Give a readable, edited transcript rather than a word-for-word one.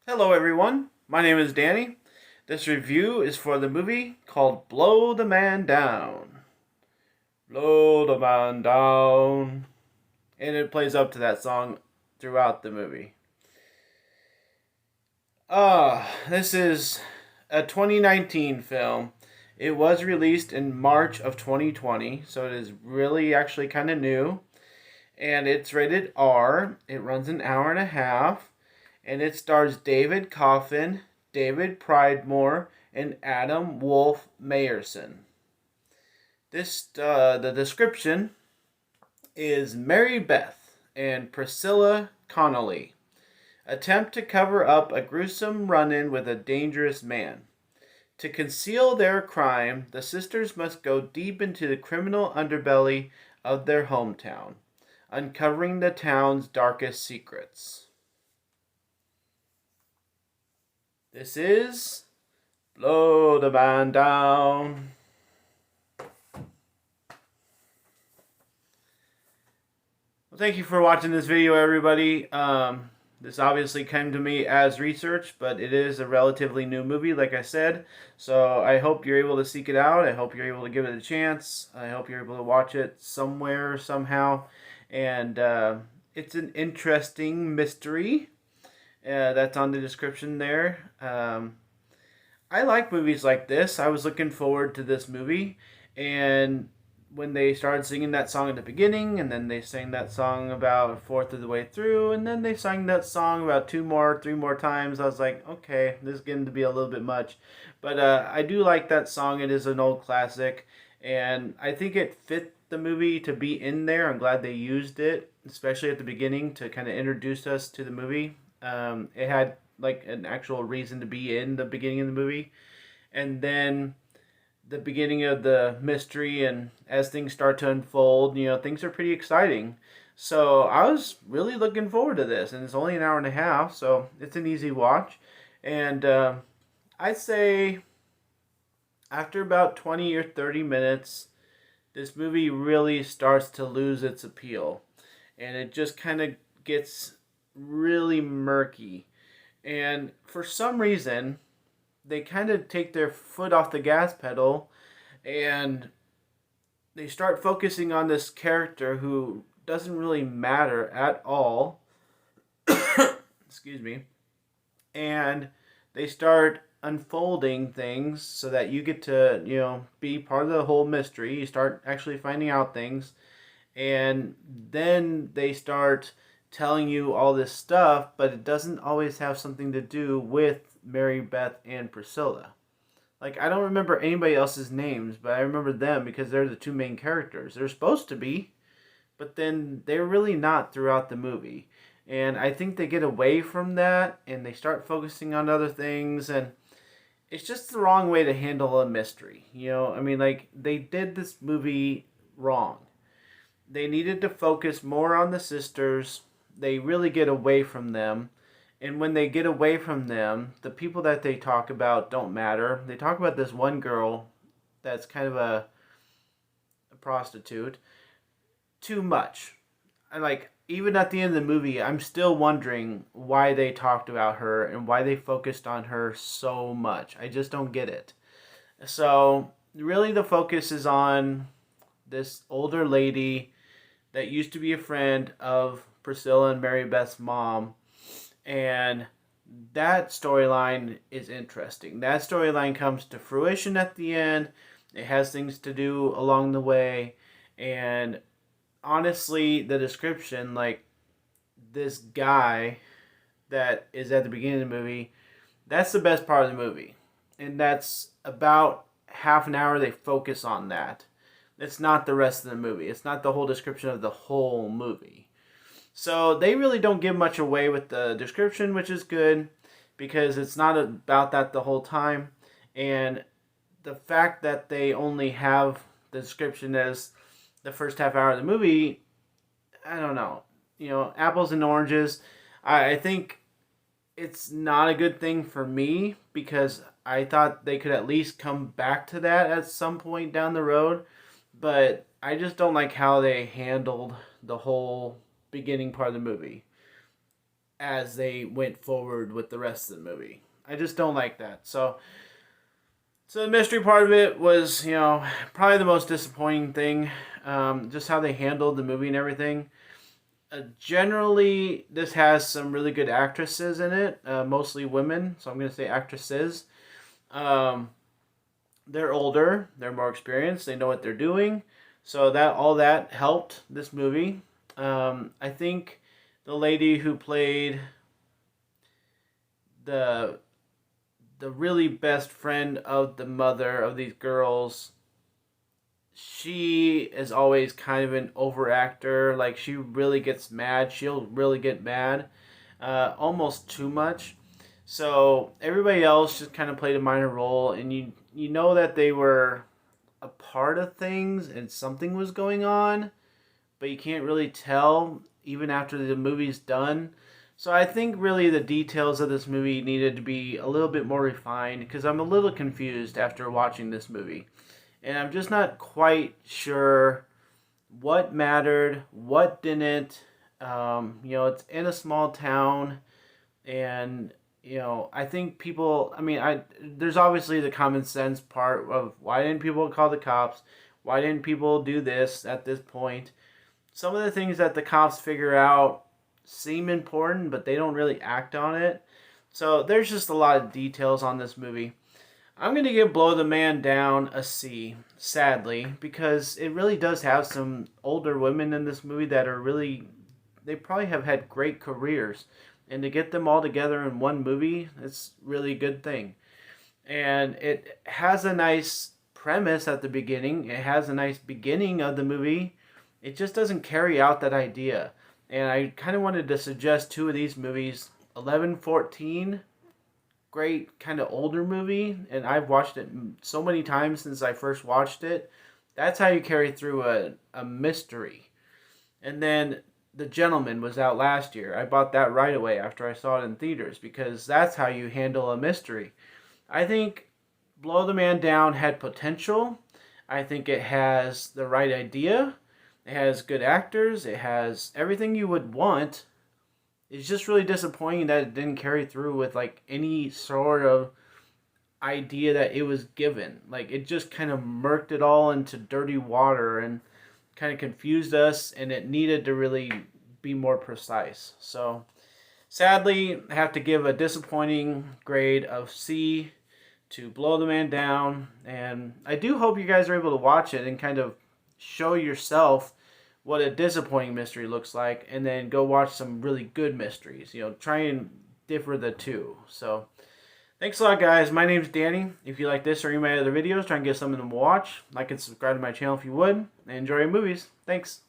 Hello, everyone. My name is Danny. This review is for the movie called Blow the Man Down. Blow the Man Down. And it plays up to that song throughout the movie. This is a 2019 film. It was released in March of 2020, so it is really actually kind of new. And it's rated R. It runs an hour and a half. And it stars David Coffin, David Pridemore, and Adam Wolf Mayerson. The description is Mary Beth and Priscilla Connolly attempt to cover up a gruesome run-in with a dangerous man. To conceal their crime, the sisters must go deep into the criminal underbelly of their hometown, uncovering the town's darkest secrets. This is Blow the Man Down. Well, thank you for watching this video, everybody. This obviously came to me as research, but it is a relatively new movie, like I said. So I hope you're able to seek it out. I hope you're able to give it a chance. I hope you're able to watch it somewhere, somehow. And it's an interesting mystery. That's on the description there. I like movies like this. I was looking forward to this movie, and when they started singing that song at the beginning, and then they sang that song about a fourth of the way through, and then they sang that song about three more times, I was like, okay, this is getting to be a little bit much. But I do like that song. It is an old classic, and I think it fit the movie to be in there. I'm glad they used it, especially at the beginning, to kind of introduce us to the movie. It had like an actual reason to be in the beginning of the movie, and then the beginning of the mystery, and as things start to unfold, things are pretty exciting. So I was really looking forward to this, and it's only an hour and a half, so it's an easy watch. And I'd say after about 20 or 30 minutes, this movie really starts to lose its appeal, and it just kind of gets really murky. And for some reason, they kind of take their foot off the gas pedal, and they start focusing on this character who doesn't really matter at all. Excuse me. And they start unfolding things so that you get to, be part of the whole mystery. You start actually finding out things, and then they start telling you all this stuff, but it doesn't always have something to do with Mary Beth and Priscilla. Like, I don't remember anybody else's names, but I remember them because they're the two main characters. They're supposed to be, but then they're really not throughout the movie. And I think they get away from that and they start focusing on other things, and it's just the wrong way to handle a mystery. I mean, like, they did this movie wrong. They needed to focus more on the sisters. They really get away from them. And when they get away from them, the people that they talk about don't matter. They talk about this one girl that's kind of a prostitute too much. And like, even at the end of the movie, I'm still wondering why they talked about her and why they focused on her so much. I just don't get it. So really the focus is on this older lady that used to be a friend of Priscilla and Mary Beth's mom. And that storyline is interesting. That storyline comes to fruition at the end. It has things to do along the way. And honestly, the description, like this guy that is at the beginning of the movie, that's the best part of the movie. And that's about half an hour they focus on that. It's not the rest of the movie. It's not the whole description of the whole movie. So they really don't give much away with the description, which is good because it's not about that the whole time. And the fact that they only have the description as the first half hour of the movie, I don't know. Apples and oranges. I think it's not a good thing for me because I thought they could at least come back to that at some point down the road. But I just don't like how they handled the whole beginning part of the movie. as they went forward with the rest of the movie. I just don't like that. So the mystery part of it was, probably the most disappointing thing. Just how they handled the movie and everything. Generally, this has some really good actresses in it, mostly women. So I'm going to say actresses. Um, they're older, they're more experienced, they know what they're doing. So that all that helped this movie. I think the lady who played the the really best friend of the mother of these girls, she is always kind of an overactor. Like, she really gets mad. She'll really get mad, almost too much. So everybody else just kind of played a minor role, and you know that they were a part of things and something was going on, but you can't really tell even after the movie's done. So I think really the details of this movie needed to be a little bit more refined, because I'm a little confused after watching this movie. And I'm just not quite sure what mattered, what didn't. It's in a small town, and I think people. I mean, there's obviously the common sense part of why didn't people call the cops? Why didn't people do this at this point? Some of the things that the cops figure out seem important, but they don't really act on it. So there's just a lot of details on this movie. I'm going to give Blow the Man Down a C, sadly, because it really does have some older women in this movie that are really, they probably have had great careers. And to get them all together in one movie, it's really a good thing. And it has a nice premise at the beginning, it has a nice beginning of the movie. It just doesn't carry out that idea. And I kind of wanted to suggest two of these movies. 11-14, great kind of older movie, and I've watched it so many times since I first watched it. That's how you carry through a mystery. And then The Gentleman was out last year. I bought that right away after I saw it in theaters, because that's how you handle a mystery. I think Blow the Man Down had potential. I think it has the right idea. It has good actors. It has everything you would want. It's just really disappointing that it didn't carry through with like any sort of idea that it was given. Like, it just kind of murked it all into dirty water and kind of confused us, and it needed to really be more precise. So sadly, I have to give a disappointing grade of C to Blow the Man Down. And I do hope you guys are able to watch it and kind of show yourself what a disappointing mystery looks like, and then go watch some really good mysteries. Try and differ the two. So thanks a lot, guys. My name's Danny. If you like this or any of my other videos, try and get something to watch. Like and subscribe to my channel if you would. And enjoy your movies. Thanks.